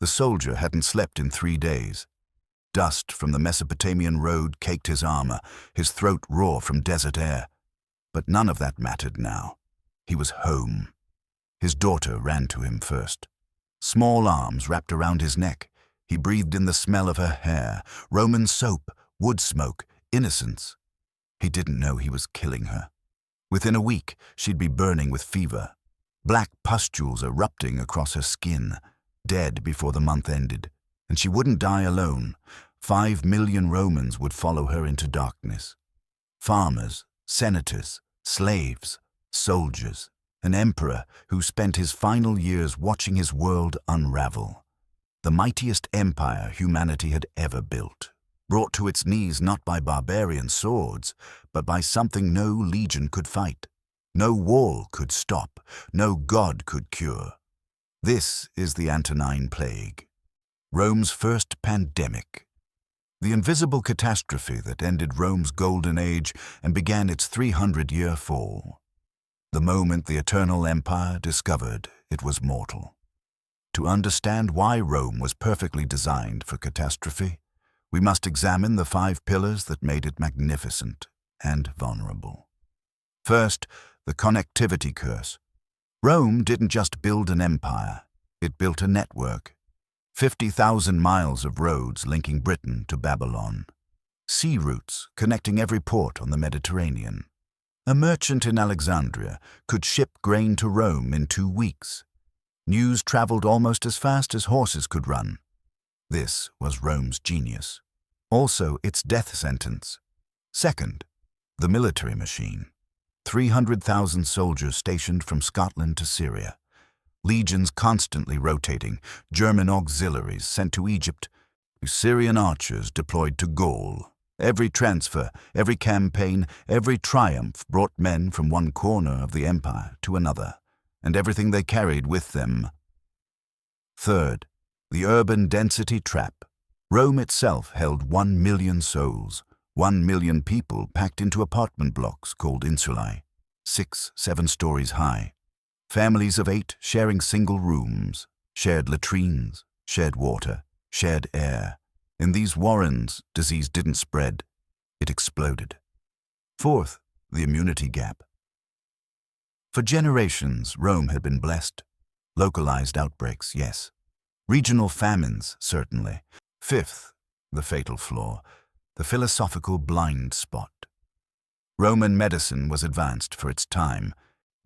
The soldier hadn't slept in 3 days. Dust from the Mesopotamian road caked his armor, his throat raw from desert air. But none of that mattered now. He was home. His daughter ran to him first. Small arms wrapped around his neck. He breathed in the smell of her hair, Roman soap, wood smoke, innocence. He didn't know he was killing her. Within a week, she'd be burning with fever, black pustules erupting across her skin, dead before the month ended. And she wouldn't die alone. 5 million Romans would follow her into darkness. Farmers, senators, slaves, soldiers, an emperor who spent his final years watching his world unravel. The mightiest empire humanity had ever built, brought to its knees not by barbarian swords, but by something no legion could fight, no wall could stop, no god could cure. This is the Antonine Plague, Rome's first pandemic. The invisible catastrophe that ended Rome's golden age and began its 300-year fall. The moment the eternal empire discovered it was mortal. To understand why Rome was perfectly designed for catastrophe, we must examine the 5 pillars that made it magnificent and vulnerable. First, the connectivity curse. Rome didn't just build an empire, it built a network. 50,000 miles of roads linking Britain to Babylon. Sea routes connecting every port on the Mediterranean. A merchant in Alexandria could ship grain to Rome in 2 weeks. News traveled almost as fast as horses could run. This was Rome's genius. Also its death sentence. Second, the military machine. 300,000 soldiers stationed from Scotland to Syria. Legions constantly rotating, German auxiliaries sent to Egypt, Syrian archers deployed to Gaul. Every transfer, every campaign, every triumph brought men from one corner of the empire to another, and everything they carried with them. Third, the urban density trap. Rome itself held 1 million souls, 1 million people packed into apartment blocks called insulae, 6, 7 stories high. Families of 8 sharing single rooms, shared latrines, shared water, shared air. In these warrens, disease didn't spread, it exploded. Fourth, the immunity gap. For generations, Rome had been blessed. Localized outbreaks, yes. Regional famines, certainly. Fifth, the fatal flaw, the philosophical blind spot. Roman medicine was advanced for its time.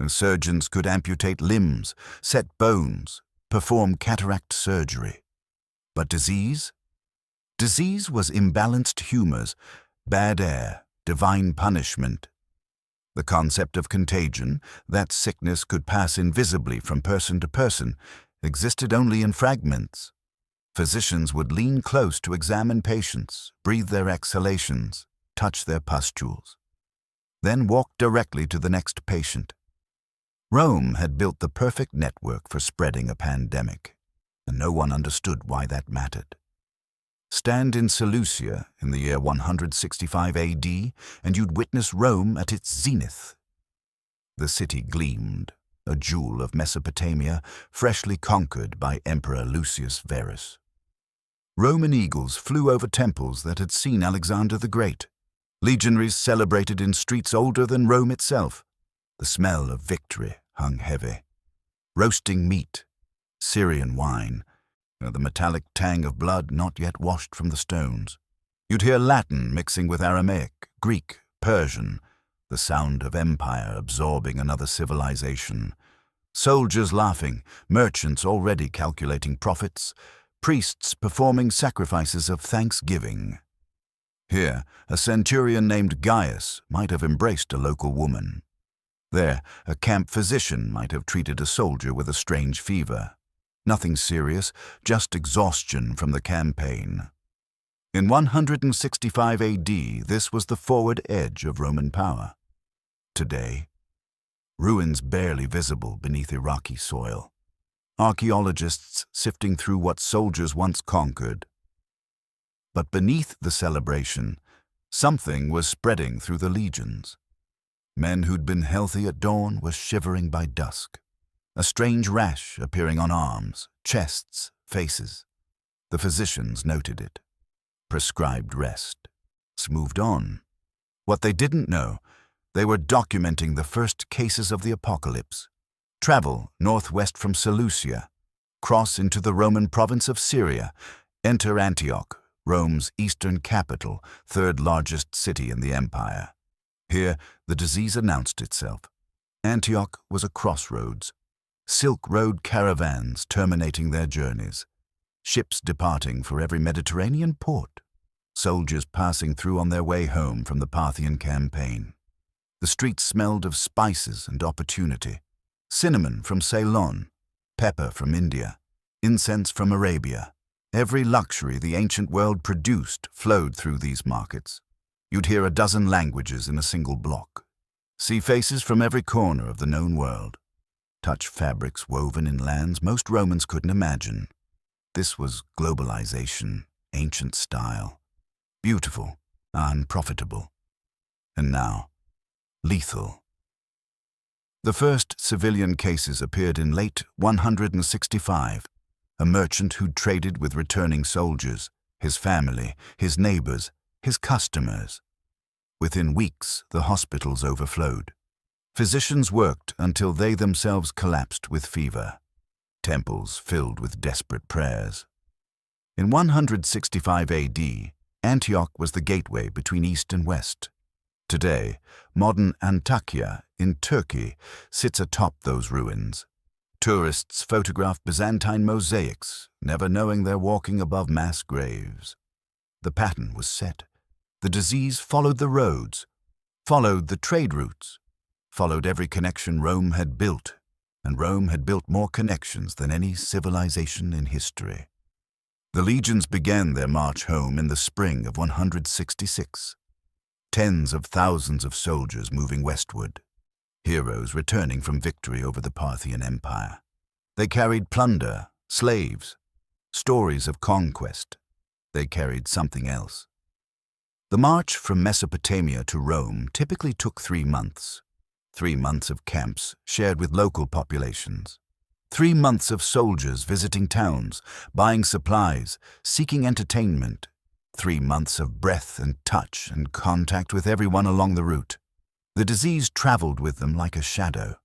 Surgeons could amputate limbs, set bones, perform cataract surgery. But disease? Disease was imbalanced humors, bad air, divine punishment. The concept of contagion, that sickness could pass invisibly from person to person, existed only in fragments. Physicians would lean close to examine patients, breathe their exhalations, touch their pustules, then walk directly to the next patient. Rome had built the perfect network for spreading a pandemic, and no one understood why that mattered. Stand in Seleucia in the year 165 AD, and you'd witness Rome at its zenith. The city gleamed, a jewel of Mesopotamia, freshly conquered by Emperor Lucius Verus. Roman eagles flew over temples that had seen Alexander the Great. Legionaries celebrated in streets older than Rome itself. The smell of victory hung heavy. Roasting meat, Syrian wine, the metallic tang of blood not yet washed from the stones. You'd hear Latin mixing with Aramaic, Greek, Persian, the sound of empire absorbing another civilization. Soldiers laughing, merchants already calculating profits, priests performing sacrifices of thanksgiving. Here, a centurion named Gaius might have embraced a local woman. There, a camp physician might have treated a soldier with a strange fever. Nothing serious, just exhaustion from the campaign. In 165 AD, this was the forward edge of Roman power. Today, ruins barely visible beneath Iraqi soil. Archaeologists sifting through what soldiers once conquered. But beneath the celebration, something was spreading through the legions. Men who'd been healthy at dawn were shivering by dusk. A strange rash appearing on arms, chests, faces. The physicians noted it, prescribed rest, moved on. What they didn't know, they were documenting the first cases of the apocalypse. Travel northwest from Seleucia, cross into the Roman province of Syria, enter Antioch, Rome's eastern capital, third largest city in the empire. Here, the disease announced itself. Antioch was a crossroads. Silk Road caravans terminating their journeys. Ships departing for every Mediterranean port. Soldiers passing through on their way home from the Parthian campaign. The streets smelled of spices and opportunity. Cinnamon from Ceylon, pepper from India, incense from Arabia. Every luxury the ancient world produced flowed through these markets. You'd hear a dozen languages in a single block. See faces from every corner of the known world. Touch fabrics woven in lands most Romans couldn't imagine. This was globalization, ancient style. Beautiful, unprofitable. And now, lethal. The first civilian cases appeared in late 165. A merchant who'd traded with returning soldiers, his family, his neighbors, his customers. Within weeks, the hospitals overflowed. Physicians worked until they themselves collapsed with fever. Temples filled with desperate prayers. In 165 AD, Antioch was the gateway between East and West. Today, modern Antakya in Turkey sits atop those ruins. Tourists photograph Byzantine mosaics, never knowing they're walking above mass graves. The pattern was set. The disease followed the roads, followed the trade routes, followed every connection Rome had built, and Rome had built more connections than any civilization in history. The legions began their march home in the spring of 166. Tens of thousands of soldiers moving westward, heroes returning from victory over the Parthian Empire. They carried plunder, slaves, stories of conquest. They carried something else. The march from Mesopotamia to Rome typically took 3 months. 3 months of camps shared with local populations. 3 months of soldiers visiting towns, buying supplies, seeking entertainment. 3 months of breath and touch and contact with everyone along the route. The disease traveled with them like a shadow.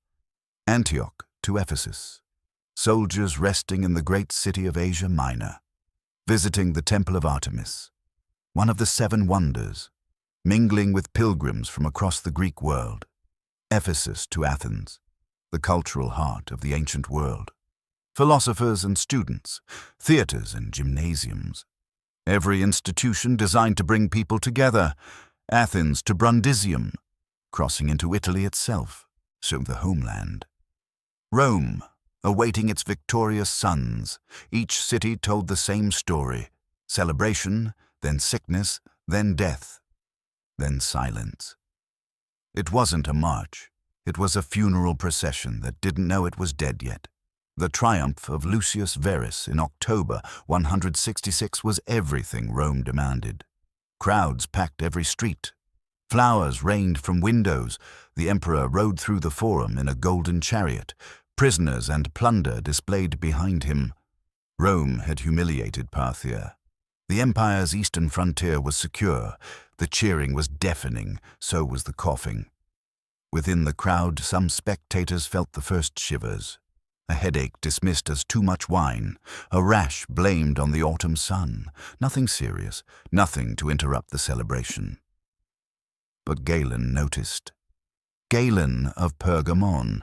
Antioch to Ephesus. Soldiers resting in the great city of Asia Minor. Visiting the Temple of Artemis, one of the 7 wonders. Mingling with pilgrims from across the Greek world. Ephesus to Athens, the cultural heart of the ancient world. Philosophers and students, theaters and gymnasiums. Every institution designed to bring people together. Athens to Brundisium, crossing into Italy itself, so the homeland. Rome, awaiting its victorious sons. Each city told the same story. Celebration, then sickness, then death, then silence. It wasn't a march. It was a funeral procession that didn't know it was dead yet. The triumph of Lucius Verus in October 166 was everything Rome demanded. Crowds packed every street. Flowers rained from windows. The emperor rode through the forum in a golden chariot. Prisoners and plunder displayed behind him. Rome had humiliated Parthia. The empire's eastern frontier was secure. The cheering was deafening, so was the coughing. Within the crowd, some spectators felt the first shivers. A headache dismissed as too much wine. A rash blamed on the autumn sun. Nothing serious, nothing to interrupt the celebration. But Galen noticed. Galen of Pergamon,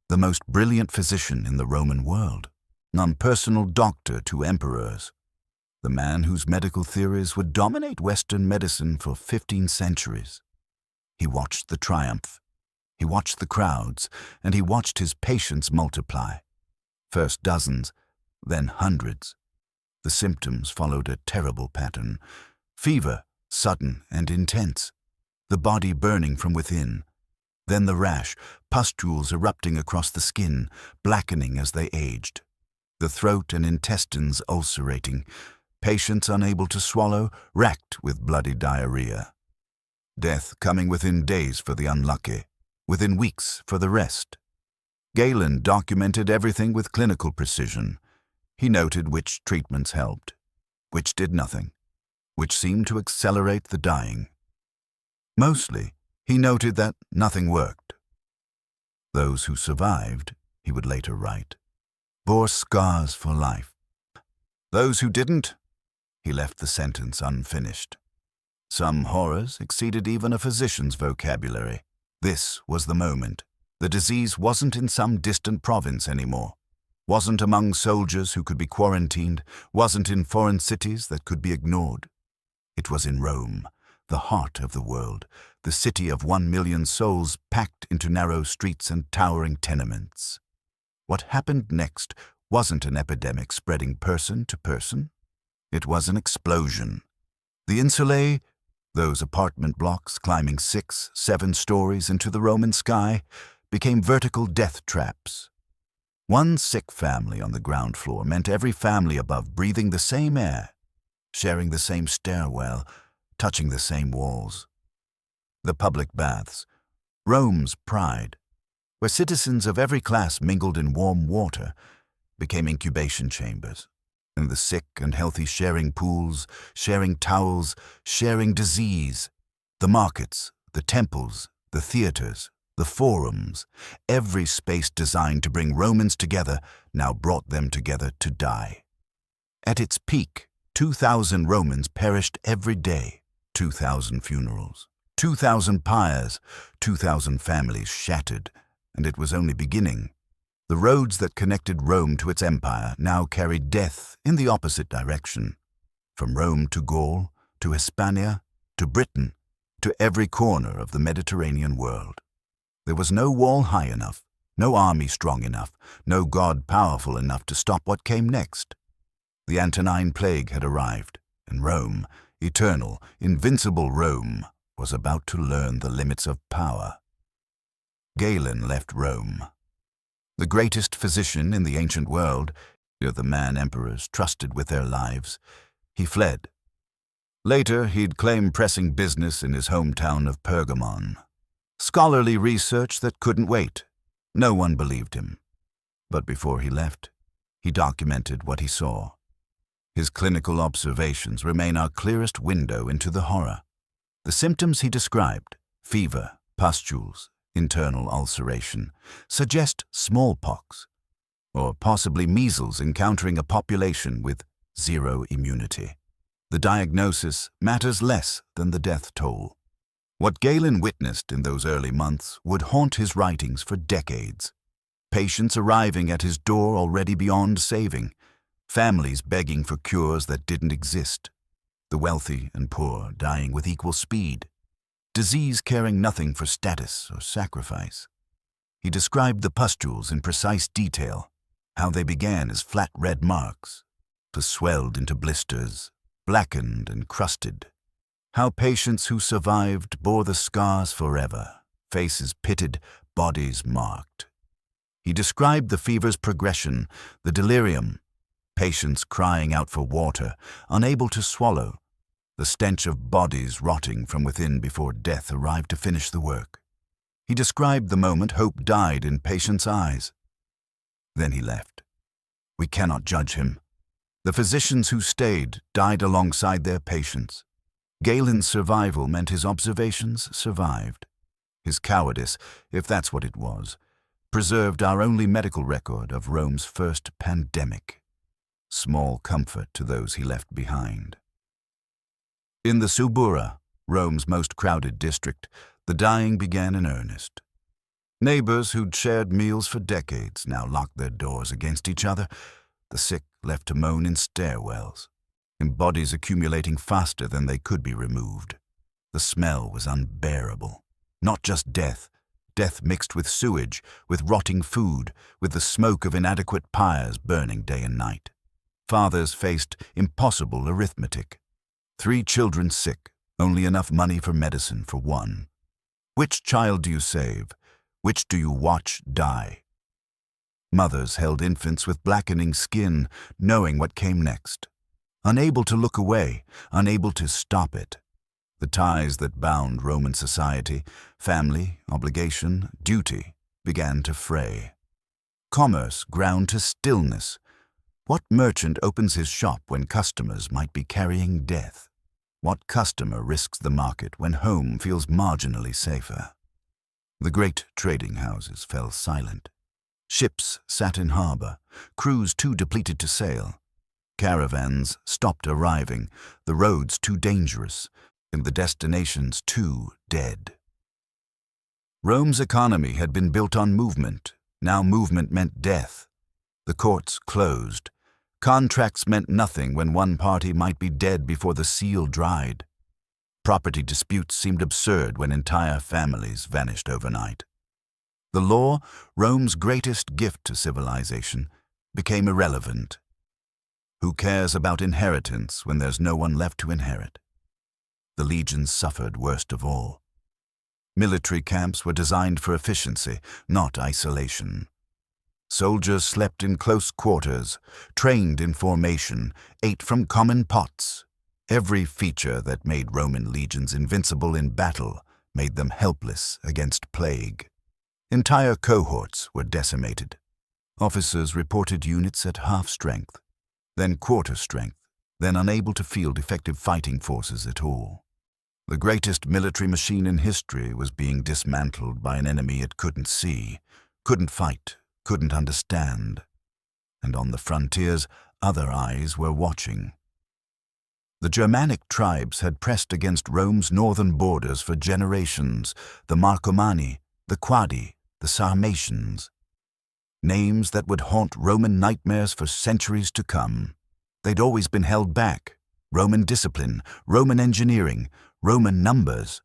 the most brilliant physician in the Roman world, non-personal doctor to emperors. The man whose medical theories would dominate Western medicine for 15 centuries. He watched the triumph. He watched the crowds, and he watched his patients multiply. First dozens, then hundreds. The symptoms followed a terrible pattern. Fever, sudden and intense. The body burning from within. Then the rash, pustules erupting across the skin, blackening as they aged. The throat and intestines ulcerating. Patients unable to swallow, racked with bloody diarrhea. Death coming within days for the unlucky, within weeks for the rest. Galen documented everything with clinical precision. He noted which treatments helped, which did nothing, which seemed to accelerate the dying. Mostly, he noted that nothing worked. Those who survived, he would later write, bore scars for life. Those who didn't, he left the sentence unfinished. Some horrors exceeded even a physician's vocabulary. This was the moment. The disease wasn't in some distant province anymore, wasn't among soldiers who could be quarantined, wasn't in foreign cities that could be ignored. It was in Rome, the heart of the world, the city of 1 million souls packed into narrow streets and towering tenements. What happened next wasn't an epidemic spreading person to person. It was an explosion. The insulae, those apartment blocks climbing 6, 7 stories into the Roman sky, became vertical death traps. One sick family on the ground floor meant every family above breathing the same air, sharing the same stairwell, touching the same walls. The public baths, Rome's pride, where citizens of every class mingled in warm water, became incubation chambers, and the sick and healthy sharing pools, sharing towels, sharing disease. The markets, the temples, the theaters, the forums, every space designed to bring Romans together now brought them together to die. At its peak, 2,000 Romans perished every day, 2,000 funerals, 2,000 pyres, 2,000 families shattered, and it was only beginning. The roads that connected Rome to its empire now carried death in the opposite direction. From Rome to Gaul, to Hispania, to Britain, to every corner of the Mediterranean world. There was no wall high enough, no army strong enough, no god powerful enough to stop what came next. The Antonine Plague had arrived, and Rome, eternal, invincible Rome, was about to learn the limits of power. Galen left Rome. The greatest physician in the ancient world, the man emperors trusted with their lives, he fled. Later, he'd claim pressing business in his hometown of Pergamon. Scholarly research that couldn't wait. No one believed him. But before he left, he documented what he saw. His clinical observations remain our clearest window into the horror. The symptoms he described, fever, pustules, internal ulceration, suggest smallpox, or possibly measles encountering a population with zero immunity. The diagnosis matters less than the death toll. What Galen witnessed in those early months would haunt his writings for decades. Patients arriving at his door already beyond saving, families begging for cures that didn't exist, the wealthy and poor dying with equal speed, disease caring nothing for status or sacrifice. He described the pustules in precise detail, how they began as flat red marks, to swelled into blisters, blackened and crusted, how patients who survived bore the scars forever, faces pitted, bodies marked. He described the fever's progression, the delirium, patients crying out for water, unable to swallow, the stench of bodies rotting from within before death arrived to finish the work. He described the moment hope died in patients' eyes. Then he left. We cannot judge him. The physicians who stayed died alongside their patients. Galen's survival meant his observations survived. His cowardice, if that's what it was, preserved our only medical record of Rome's first pandemic. Small comfort to those he left behind. In the Subura, Rome's most crowded district, the dying began in earnest. Neighbors who'd shared meals for decades now locked their doors against each other, the sick left to moan in stairwells, in bodies accumulating faster than they could be removed. The smell was unbearable. Not just death, death mixed with sewage, with rotting food, with the smoke of inadequate pyres burning day and night. Fathers faced impossible arithmetic. 3 children sick, only enough money for medicine for one. Which child do you save? Which do you watch die? Mothers held infants with blackening skin, knowing what came next. Unable to look away, unable to stop it. The ties that bound Roman society, family, obligation, duty, began to fray. Commerce ground to stillness. What merchant opens his shop when customers might be carrying death? What customer risks the market when home feels marginally safer? The great trading houses fell silent. Ships sat in harbor, crews too depleted to sail. Caravans stopped arriving, the roads too dangerous, and the destinations too dead. Rome's economy had been built on movement. Now movement meant death. The courts closed. Contracts meant nothing when one party might be dead before the seal dried. Property disputes seemed absurd when entire families vanished overnight. The law, Rome's greatest gift to civilization, became irrelevant. Who cares about inheritance when there's no one left to inherit? The legions suffered worst of all. Military camps were designed for efficiency, not isolation. Soldiers slept in close quarters, trained in formation, ate from common pots. Every feature that made Roman legions invincible in battle made them helpless against plague. Entire cohorts were decimated. Officers reported units at half strength, then quarter strength, then unable to field effective fighting forces at all. The greatest military machine in history was being dismantled by an enemy it couldn't see, couldn't fight, couldn't understand. And on the frontiers, other eyes were watching. The Germanic tribes had pressed against Rome's northern borders for generations, the Marcomanni, the Quadi, the Sarmatians. Names that would haunt Roman nightmares for centuries to come. They'd always been held back. Roman discipline, Roman engineering, Roman numbers.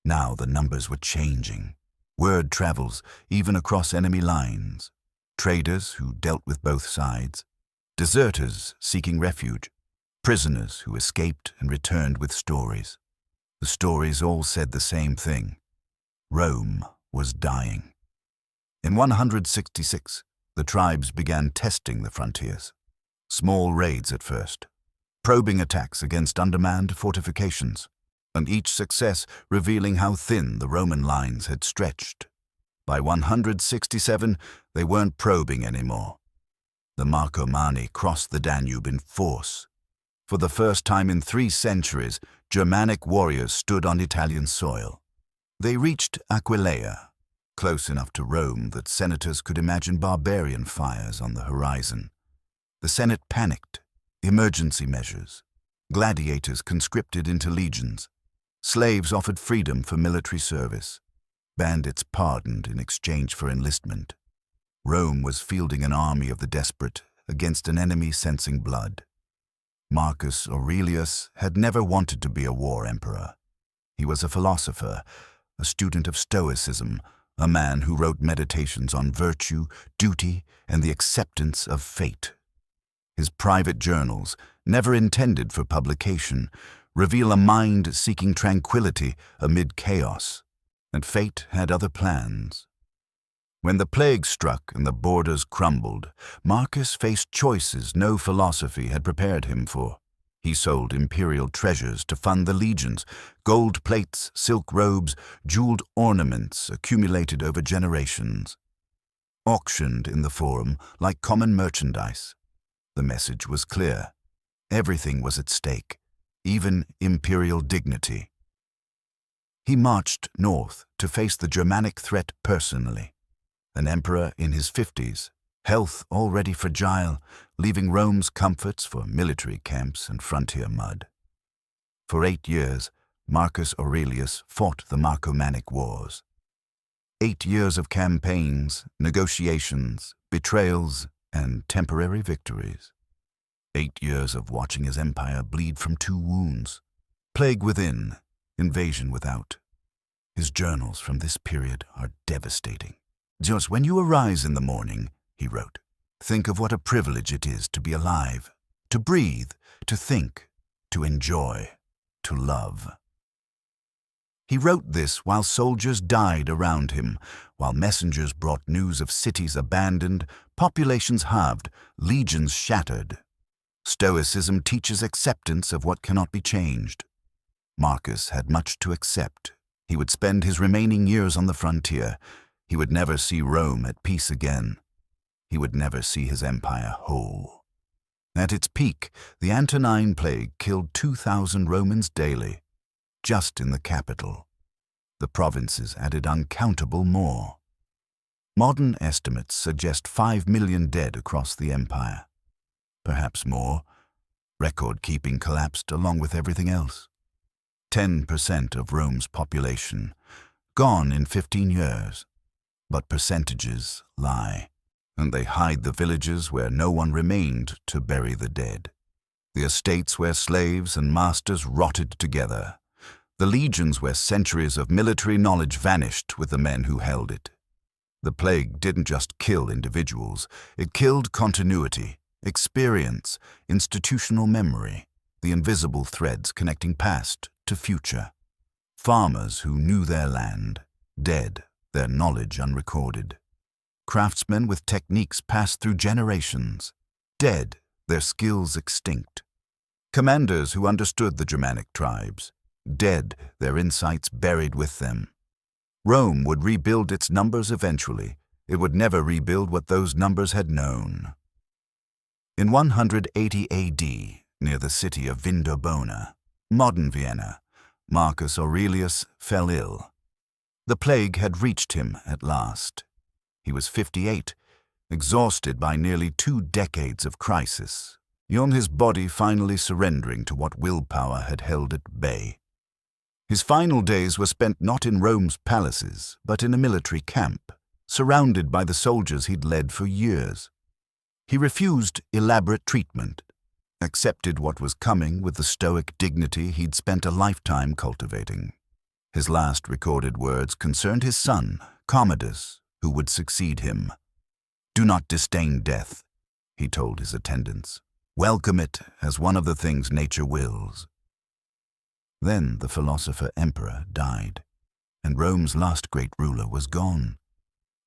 Now the numbers were changing. Word travels even across enemy lines. Traders who dealt with both sides. Deserters seeking refuge. Prisoners who escaped and returned with stories. The stories all said the same thing. Rome was dying. In 166, the tribes began testing the frontiers. Small raids at first. Probing attacks against undermanned fortifications, and each success revealing how thin the Roman lines had stretched. By 167, they weren't probing anymore. The Marcomanni crossed the Danube in force. For the first time in 3 centuries, Germanic warriors stood on Italian soil. They reached Aquileia, close enough to Rome that senators could imagine barbarian fires on the horizon. The Senate panicked. Emergency measures. Gladiators conscripted into legions. Slaves offered freedom for military service. Bandits pardoned in exchange for enlistment. Rome was fielding an army of the desperate against an enemy sensing blood. Marcus Aurelius had never wanted to be a war emperor. He was a philosopher, a student of Stoicism, a man who wrote meditations on virtue, duty, and the acceptance of fate. His private journals, never intended for publication, reveal a mind seeking tranquility amid chaos, and fate had other plans. When the plague struck and the borders crumbled, Marcus faced choices no philosophy had prepared him for. He sold imperial treasures to fund the legions, gold plates, silk robes, jeweled ornaments accumulated over generations. Auctioned in the forum like common merchandise. The message was clear. Everything was at stake, even imperial dignity. He marched north to face the Germanic threat personally. An emperor in his 50s, health already fragile, leaving Rome's comforts for military camps and frontier mud. For 8 years, Marcus Aurelius fought the Marcomannic Wars. 8 years of campaigns, negotiations, betrayals, and temporary victories. 8 years of watching his empire bleed from 2 wounds. Plague within, invasion without. His journals from this period are devastating. "Just when you arise in the morning," he wrote, "think of what a privilege it is to be alive, to breathe, to think, to enjoy, to love." He wrote this while soldiers died around him, while messengers brought news of cities abandoned, populations halved, legions shattered. Stoicism teaches acceptance of what cannot be changed. Marcus had much to accept. He would spend his remaining years on the frontier. He would never see Rome at peace again. He would never see his empire whole. At its peak, the Antonine Plague killed 2,000 Romans daily, just in the capital. The provinces added uncountable more. Modern estimates suggest 5 million dead across the empire. Perhaps more. Record-keeping collapsed along with everything else. 10% of Rome's population, gone in 15 years. But percentages lie, and they hide the villages where no one remained to bury the dead. The estates where slaves and masters rotted together. The legions where centuries of military knowledge vanished with the men who held it. The plague didn't just kill individuals, it killed continuity, experience, institutional memory, the invisible threads connecting past to future. Farmers who knew their land, dead, their knowledge unrecorded. Craftsmen with techniques passed through generations, dead, their skills extinct. Commanders who understood the Germanic tribes, dead, their insights buried with them. Rome would rebuild its numbers eventually. It would never rebuild what those numbers had known. In 180 AD, near the city of Vindobona, modern Vienna, Marcus Aurelius fell ill. The plague had reached him at last. He was 58, exhausted by nearly 2 decades of crisis, his body finally surrendering to what willpower had held at bay. His final days were spent not in Rome's palaces, but in a military camp, surrounded by the soldiers he'd led for years. He refused elaborate treatment, accepted what was coming with the stoic dignity he'd spent a lifetime cultivating. His last recorded words concerned his son, Commodus, who would succeed him. "Do not disdain death," he told his attendants. "Welcome it as one of the things nature wills." Then the philosopher-emperor died, and Rome's last great ruler was gone.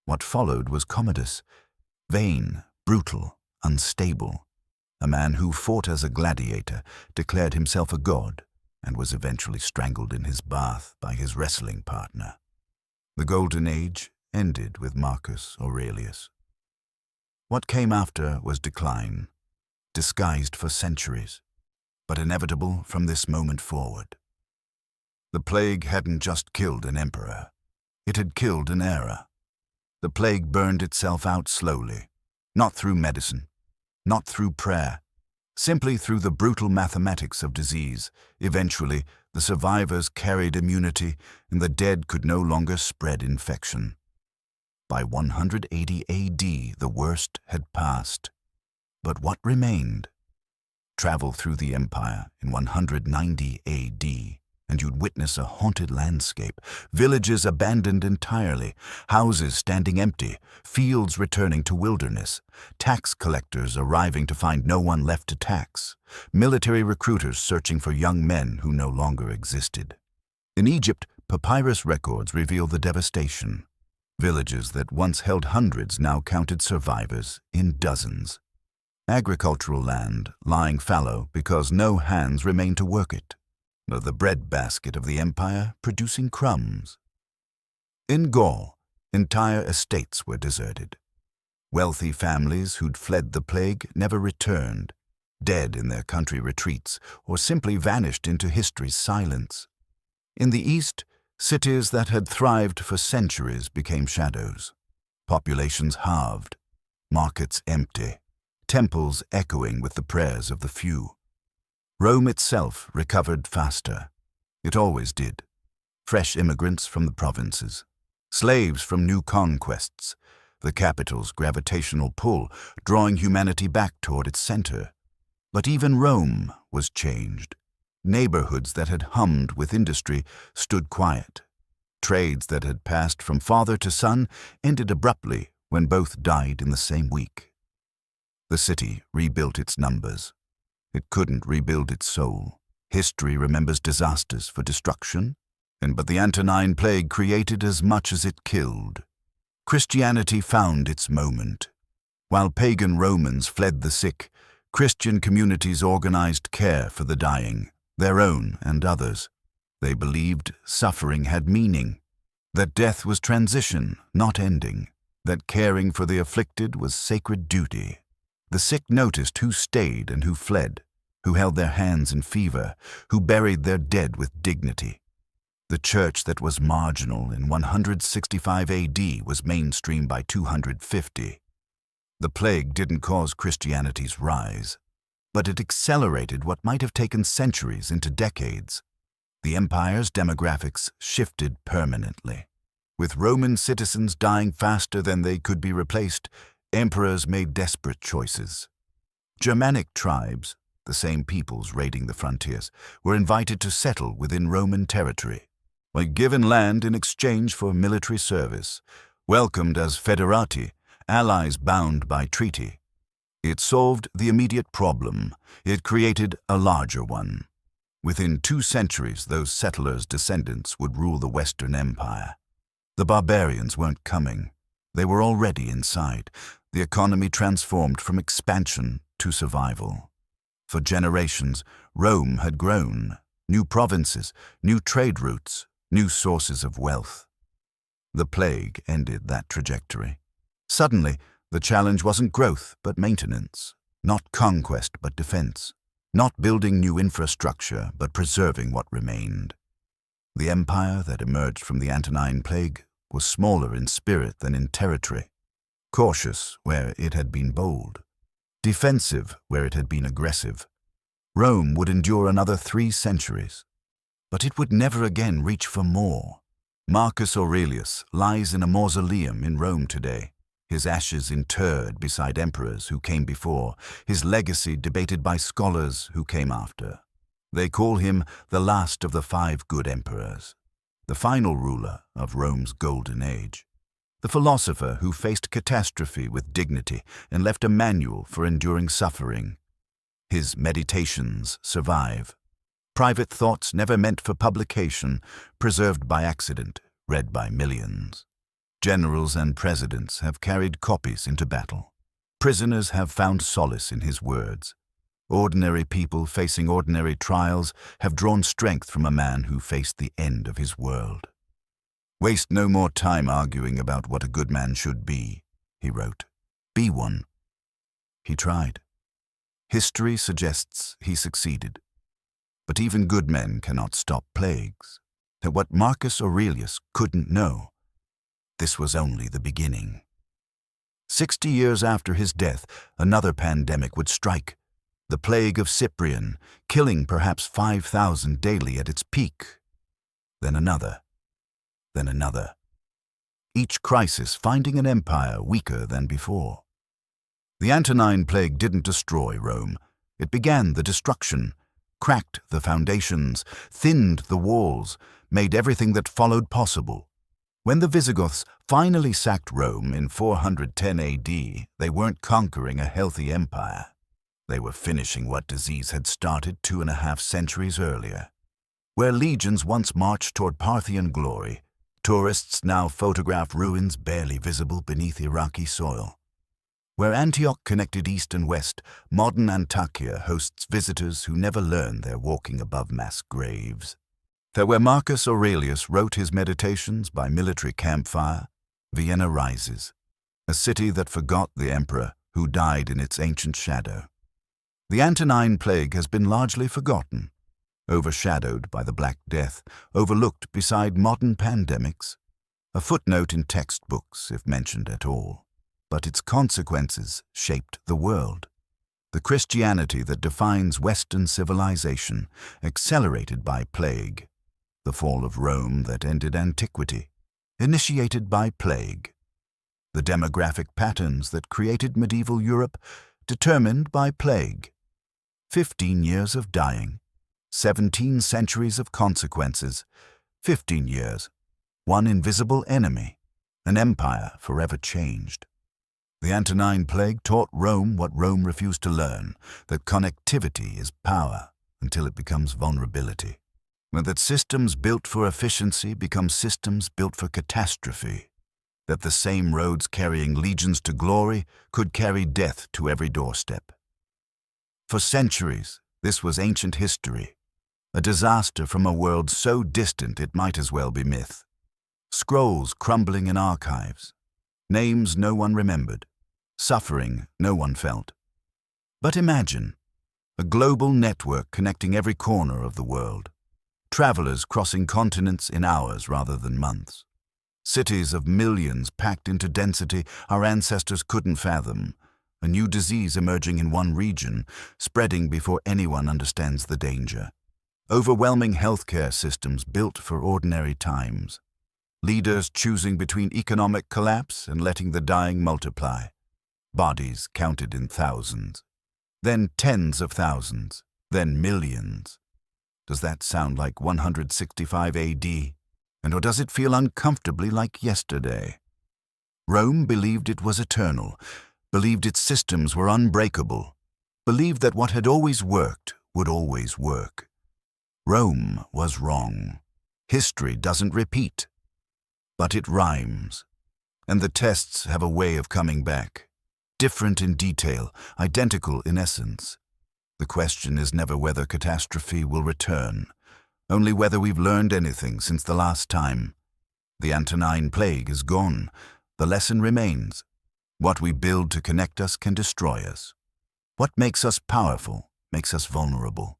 What followed was Commodus, vain, brutal, unstable, a man who fought as a gladiator, declared himself a god, and was eventually strangled in his bath by his wrestling partner. The Golden Age ended with Marcus Aurelius. What came after was decline, disguised for centuries, but inevitable from this moment forward. The plague hadn't just killed an emperor. It had killed an era. The plague burned itself out slowly, not through medicine, not through prayer, simply through the brutal mathematics of disease. Eventually, the survivors carried immunity, and the dead could no longer spread infection. By 180 AD, the worst had passed. But what remained? Travel through the empire in 190 AD, and you'd witness a haunted landscape, villages abandoned entirely, houses standing empty, fields returning to wilderness, tax collectors arriving to find no one left to tax, military recruiters searching for young men who no longer existed. In Egypt, papyrus records reveal the devastation. Villages that once held hundreds now counted survivors in dozens. Agricultural land lying fallow because no hands remained to work it. The breadbasket of the empire producing crumbs. In Gaul, entire estates were deserted. Wealthy families who'd fled the plague never returned, dead in their country retreats, or simply vanished into history's silence. In the East, cities that had thrived for centuries became shadows. Populations halved, markets empty, temples echoing with the prayers of the few. Rome itself recovered faster. It always did. Fresh immigrants from the provinces, slaves from new conquests, the capital's gravitational pull drawing humanity back toward its center. But even Rome was changed. Neighborhoods that had hummed with industry stood quiet. Trades that had passed from father to son ended abruptly when both died in the same week. The city rebuilt its numbers. It couldn't rebuild its soul. History remembers disasters for destruction, but the Antonine Plague created as much as it killed. Christianity found its moment. While pagan Romans fled the sick, Christian communities organized care for the dying, their own and others. They believed suffering had meaning, that death was transition, not ending, that caring for the afflicted was sacred duty. The sick noticed who stayed and who fled, who held their hands in fever, who buried their dead with dignity. The church that was marginal in 165 AD was mainstream by 250. The plague didn't cause Christianity's rise, but it accelerated what might have taken centuries into decades. The empire's demographics shifted permanently. With Roman citizens dying faster than they could be replaced, emperors made desperate choices. Germanic tribes, the same peoples raiding the frontiers, were invited to settle within Roman territory, were given land in exchange for military service, welcomed as federati, allies bound by treaty. It solved the immediate problem. It created a larger one. Within 2 centuries, those settlers' descendants would rule the Western Empire. The barbarians weren't coming. They were already inside. The economy transformed from expansion to survival. For generations, Rome had grown. New provinces, new trade routes, new sources of wealth. The plague ended that trajectory. Suddenly, the challenge wasn't growth but maintenance, not conquest but defense, not building new infrastructure but preserving what remained. The empire that emerged from the Antonine Plague was smaller in spirit than in territory, cautious where it had been bold, defensive where it had been aggressive. Rome would endure another 3 centuries, but it would never again reach for more. Marcus Aurelius lies in a mausoleum in Rome today, his ashes interred beside emperors who came before, his legacy debated by scholars who came after. They call him the last of the 5 good emperors, the final ruler of Rome's golden age, the philosopher who faced catastrophe with dignity and left a manual for enduring suffering. His meditations survive. Private thoughts never meant for publication, preserved by accident, read by millions. Generals and presidents have carried copies into battle. Prisoners have found solace in his words. Ordinary people facing ordinary trials have drawn strength from a man who faced the end of his world. "Waste no more time arguing about what a good man should be," he wrote. "Be one." He tried. History suggests he succeeded. But even good men cannot stop plagues. And what Marcus Aurelius couldn't know, this was only the beginning. 60 years after his death, another pandemic would strike, the plague of Cyprian, killing perhaps 5,000 daily at its peak. Then another. Then another. Each crisis finding an empire weaker than before. The Antonine Plague didn't destroy Rome. It began the destruction, cracked the foundations, thinned the walls, made everything that followed possible. When the Visigoths finally sacked Rome in 410 AD, they weren't conquering a healthy empire. They were finishing what disease had started 2.5 centuries earlier. Where legions once marched toward Parthian glory, tourists now photograph ruins barely visible beneath Iraqi soil. Where Antioch connected east and west, modern Antakya hosts visitors who never learn they're walking above mass graves. There where Marcus Aurelius wrote his meditations by military campfire, Vienna rises, a city that forgot the emperor who died in its ancient shadow. The Antonine Plague has been largely forgotten, overshadowed by the Black Death, overlooked beside modern pandemics, a footnote in textbooks if mentioned at all. But its consequences shaped the world. The Christianity that defines Western civilization, accelerated by plague. The fall of Rome that ended antiquity, initiated by plague. The demographic patterns that created medieval Europe, determined by plague. 15 years of dying, 17 centuries of consequences, 15 years, one invisible enemy, an empire forever changed. The Antonine Plague taught Rome what Rome refused to learn, that connectivity is power until it becomes vulnerability, and that systems built for efficiency become systems built for catastrophe, that the same roads carrying legions to glory could carry death to every doorstep. For centuries, this was ancient history, a disaster from a world so distant it might as well be myth. Scrolls crumbling in archives, names no one remembered, suffering no one felt, But imagine a global network connecting every corner of the world. Travelers crossing continents in hours rather than months. Cities of millions packed into density our ancestors couldn't fathom. A new disease emerging in one region, spreading before anyone understands the danger. Overwhelming healthcare systems built for ordinary times. Leaders choosing between economic collapse and letting the dying multiply. Bodies counted in thousands. Then tens of thousands. Then millions. Does that sound like 165 AD? Or does it feel uncomfortably like yesterday? Rome believed it was eternal, believed its systems were unbreakable, believed that what had always worked would always work. Rome was wrong. History doesn't repeat, but it rhymes. And the tests have a way of coming back. Different in detail, identical in essence. The question is never whether catastrophe will return, only whether we've learned anything since the last time. The Antonine Plague is gone. The lesson remains. What we build to connect us can destroy us. What makes us powerful makes us vulnerable.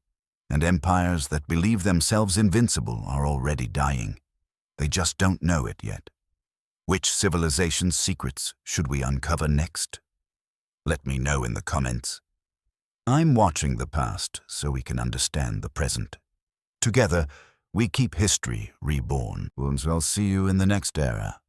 And empires that believe themselves invincible are already dying. They just don't know it yet. Which civilization's secrets should we uncover next? Let me know in the comments. I'm watching the past so we can understand the present. Together, we keep history reborn. And I'll see you in the next era.